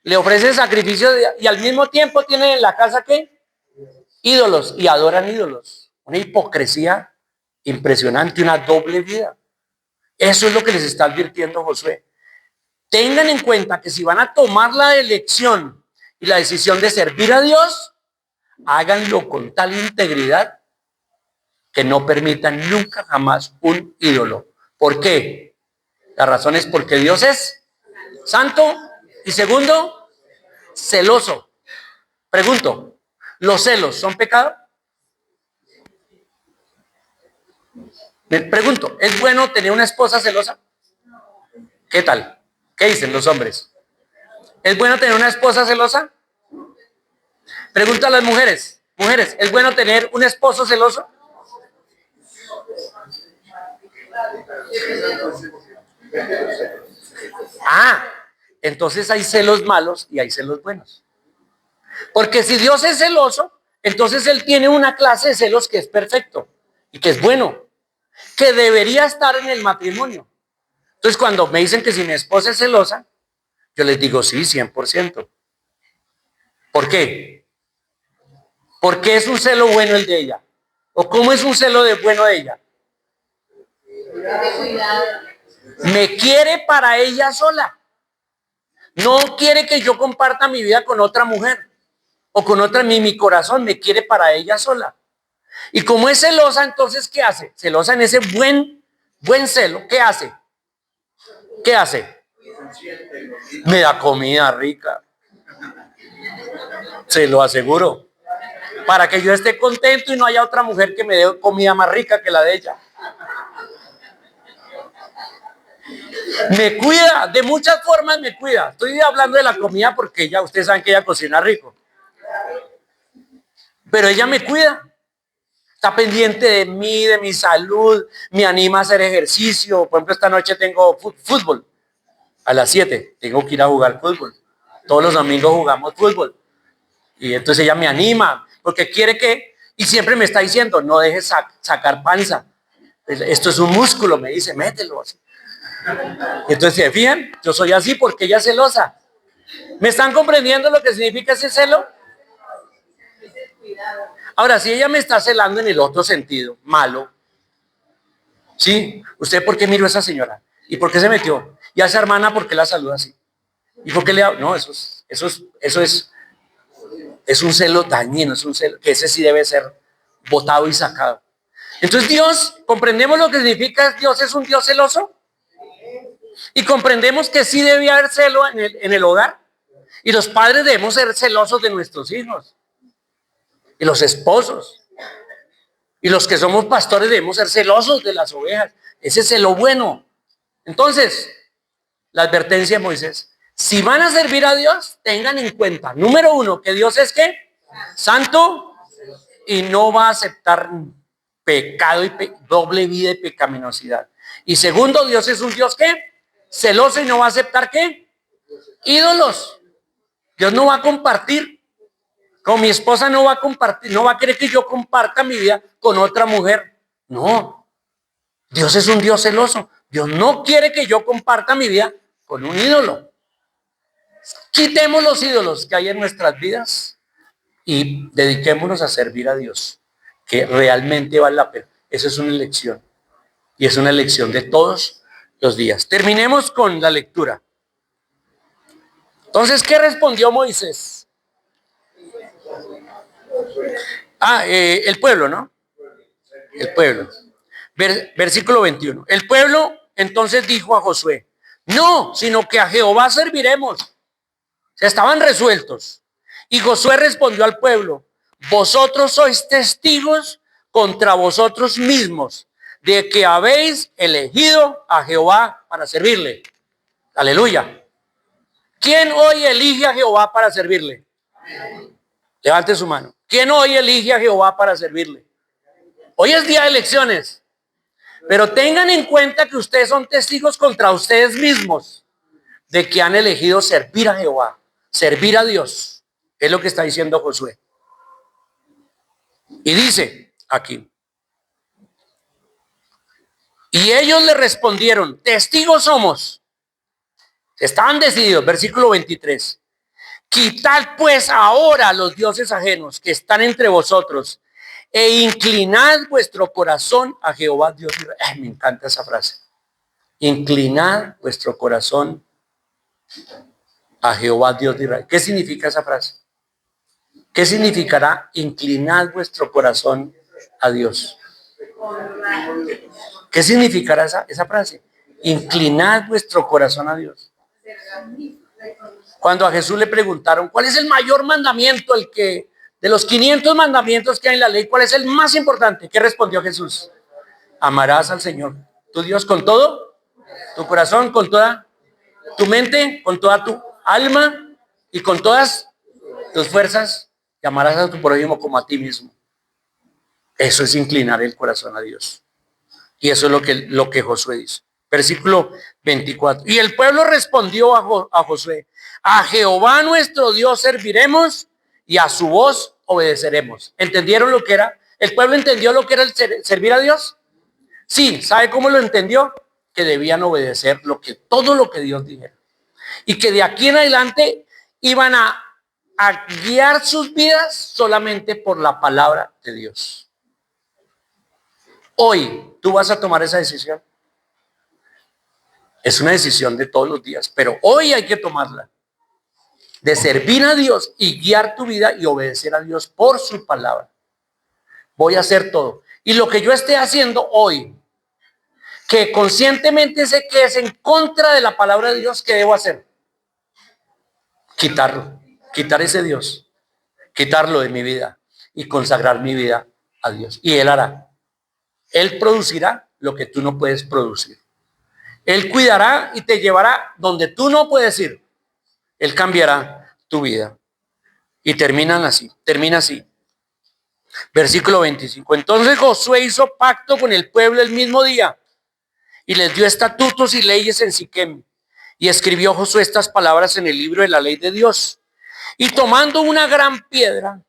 le ofrecen sacrificio y al mismo tiempo tienen en la casa ¿qué? Ídolos, y adoran ídolos. Una hipocresía impresionante, una doble vida. Eso es lo que les está advirtiendo Josué. Tengan en cuenta que si van a tomar la elección y la decisión de servir a Dios, háganlo con tal integridad que no permitan nunca jamás un ídolo. ¿Por qué? La razón es porque Dios es santo y segundo, celoso. Pregunto, ¿los celos son pecado? Me pregunto, ¿es bueno tener una esposa celosa? ¿Qué tal? ¿Qué dicen los hombres? ¿Es bueno tener una esposa celosa? Pregunto a las mujeres. Mujeres, ¿es bueno tener un esposo celoso? Ah, entonces hay celos malos y hay celos buenos. Porque si Dios es celoso, entonces Él tiene una clase de celos que es perfecto y que es bueno, que debería estar en el matrimonio. Entonces, cuando me dicen que si mi esposa es celosa, yo les digo sí, 100%. ¿Por qué? ¿Por qué es un celo bueno el de ella? ¿O cómo es un celo bueno de ella? Me quiere para ella sola. No quiere que yo comparta mi vida con otra mujer o con otra, mi corazón me quiere para ella sola. Y como es celosa, entonces, ¿qué hace? Celosa en ese buen celo, ¿qué hace? ¿Qué hace? Me da comida rica. Se lo aseguro. Para que yo esté contento y no haya otra mujer que me dé comida más rica que la de ella. Me cuida, de muchas formas me cuida. Estoy hablando de la comida porque ya ustedes saben que ella cocina rico. Pero ella me cuida. Está pendiente de mí, de mi salud, me anima a hacer ejercicio. Por ejemplo, esta noche tengo fútbol. A las 7 tengo que ir a jugar fútbol. Todos los domingos jugamos fútbol. Y entonces ella me anima, porque quiere que, y siempre me está diciendo, no dejes sacar panza. Esto es un músculo, me dice, mételo así. Entonces, ¿se fijan? Yo soy así porque ella es celosa. ¿Me están comprendiendo lo que significa ese celo? Ahora, si ella me está celando en el otro sentido, malo, ¿sí? ¿Usted por qué miró a esa señora? ¿Y por qué se metió? ¿Y a esa hermana por qué la saluda así? ¿Y por qué le habla? No, eso es un celo dañino, es un celo que ese sí debe ser botado y sacado. Entonces Dios, ¿comprendemos lo que significa Dios es un Dios celoso? Y comprendemos que sí debe haber celo en el hogar. Y los padres debemos ser celosos de nuestros hijos. Y los esposos. Y los que somos pastores debemos ser celosos de las ovejas. Ese es celo bueno. Entonces, la advertencia de Moisés. Si van a servir a Dios, tengan en cuenta, número uno, que Dios es ¿qué? Santo y no va a aceptar pecado y doble vida y pecaminosidad. Y segundo, Dios es un Dios ¿qué? Celoso y no va a aceptar ¿qué? Ídolos. Dios no va a compartir. Con mi esposa no va a compartir, no va a querer que yo comparta mi vida con otra mujer. No. Dios es un Dios celoso. Dios no quiere que yo comparta mi vida con un ídolo. Quitemos los ídolos que hay en nuestras vidas y dediquémonos a servir a Dios, que realmente vale la pena. Esa es una elección y es una elección de todos los días. Terminemos con la lectura. Entonces, ¿qué respondió Moisés? El pueblo, ¿no? El pueblo. Versículo 21. El pueblo entonces dijo a Josué, no, sino que a Jehová serviremos. O sea, estaban resueltos. Y Josué respondió al pueblo, vosotros sois testigos contra vosotros mismos de que habéis elegido a Jehová para servirle. Aleluya. ¿Quién hoy elige a Jehová para servirle? Levante su mano. ¿Quién hoy elige a Jehová para servirle? Hoy es día de elecciones. Pero tengan en cuenta que ustedes son testigos contra ustedes mismos de que han elegido servir a Jehová, servir a Dios. Es lo que está diciendo Josué. Y dice aquí, y ellos le respondieron, testigos somos. Estaban decididos, versículo 23. Quitad pues ahora los dioses ajenos que están entre vosotros e inclinad vuestro corazón a Jehová Dios de Israel. Ay, me encanta esa frase. Inclinad vuestro corazón a Jehová Dios de Israel. ¿Qué significa esa frase? ¿Qué significará inclinad vuestro corazón a Dios? ¿Qué significará esa frase? Inclinad vuestro corazón a Dios. Cuando a Jesús le preguntaron, ¿cuál es el mayor mandamiento, de los 500 mandamientos que hay en la ley, cuál es el más importante? ¿Qué respondió Jesús? Amarás al Señor, tu Dios, con todo tu corazón, con toda tu mente, con toda tu alma y con todas tus fuerzas, y amarás a tu prójimo como a ti mismo. Eso es inclinar el corazón a Dios. Y eso es lo que Josué dice. Versículo 24. Y el pueblo respondió a Josué, a Jehová nuestro Dios serviremos y a su voz obedeceremos. ¿Entendieron lo que era? ¿El pueblo entendió lo que era el servir a Dios? Sí, ¿sabe cómo lo entendió? Que debían obedecer todo lo que Dios dijera. Y que de aquí en adelante iban a guiar sus vidas solamente por la palabra de Dios. Hoy, ¿tú vas a tomar esa decisión? Es una decisión de todos los días, pero hoy hay que tomarla. De servir a Dios y guiar tu vida y obedecer a Dios por su palabra. Voy a hacer todo. Y lo que yo esté haciendo hoy, que conscientemente sé que es en contra de la palabra de Dios, ¿qué debo hacer? Quitarlo, quitar ese Dios, quitarlo de mi vida y consagrar mi vida a Dios. Y Él hará. Él producirá lo que tú no puedes producir. Él cuidará y te llevará donde tú no puedes ir. Él cambiará tu vida. Y termina así. Versículo 25. Entonces Josué hizo pacto con el pueblo el mismo día y les dio estatutos y leyes en Siquem. Y escribió Josué estas palabras en el libro de la ley de Dios. Y tomando una gran piedra,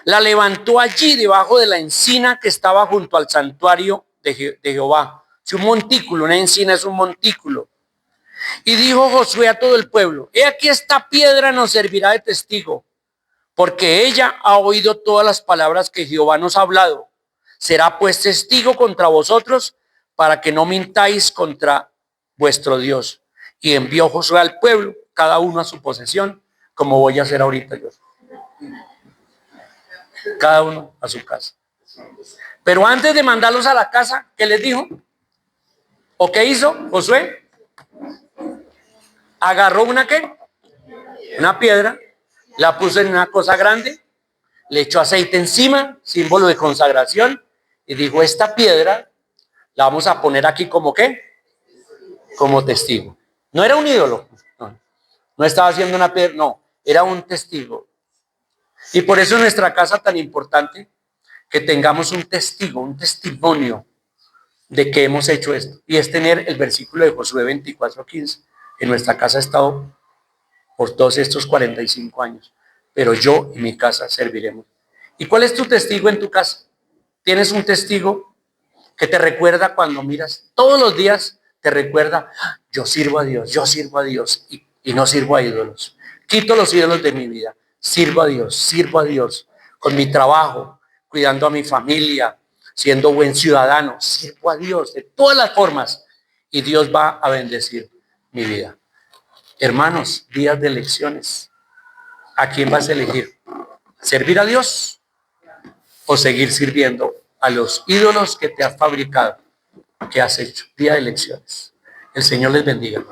la levantó allí debajo de la encina que estaba junto al santuario de Jehová. Es un montículo, una encina es un montículo. Y dijo Josué a todo el pueblo, he aquí esta piedra nos servirá de testigo, porque ella ha oído todas las palabras que Jehová nos ha hablado. Será pues testigo contra vosotros para que no mintáis contra vuestro Dios. Y envió Josué al pueblo, cada uno a su posesión, como voy a hacer ahorita yo. Cada uno a su casa. Pero antes de mandarlos a la casa, ¿qué les dijo? ¿O qué hizo Josué? Agarró una piedra, la puso en una cosa grande, le echó aceite encima, símbolo de consagración, y dijo, esta piedra la vamos a poner aquí como ¿qué? Como testigo. No era un ídolo, no estaba haciendo una piedra, no, era un testigo. Y por eso en nuestra casa tan importante que tengamos un testigo, un testimonio de que hemos hecho esto. Y es tener el versículo de Josué 24:15. En nuestra casa ha estado por todos estos 45 años. Pero yo y mi casa serviremos. ¿Y cuál es tu testigo en tu casa? ¿Tienes un testigo que te recuerda cuando miras? Todos los días te recuerda, yo sirvo a Dios y no sirvo a ídolos. Quito los ídolos de mi vida. Sirvo a Dios con mi trabajo, cuidando a mi familia, siendo buen ciudadano. Sirvo a Dios de todas las formas y Dios va a bendecir mi vida. Hermanos, días de elecciones. ¿A quién vas a elegir? ¿Servir a Dios o seguir sirviendo a los ídolos que te has fabricado, que has hecho? Día de elecciones. El Señor les bendiga.